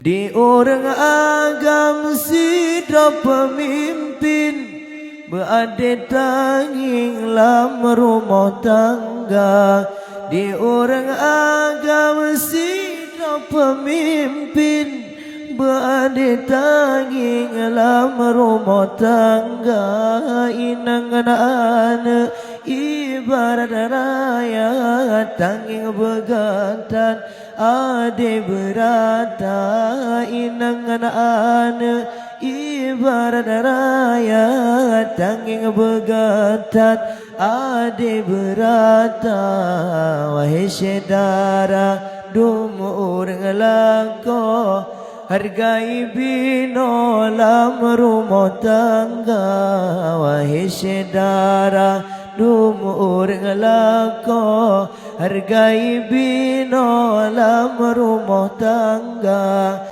Di orang agam sidra pemimpin berada tanging lam rumah tangga. Di orang agam sidra pemimpin berada tanging lam rumah tangga. Inang anak ibarat raya tanging begantan ade berata. Inang anak ibarat raya tanging begantan ade berata. Wahai saudara dumur ngelako hargai bino lam rumah tangga. Wahai saudara dumur ngelako hargai bino lam rumah tangga.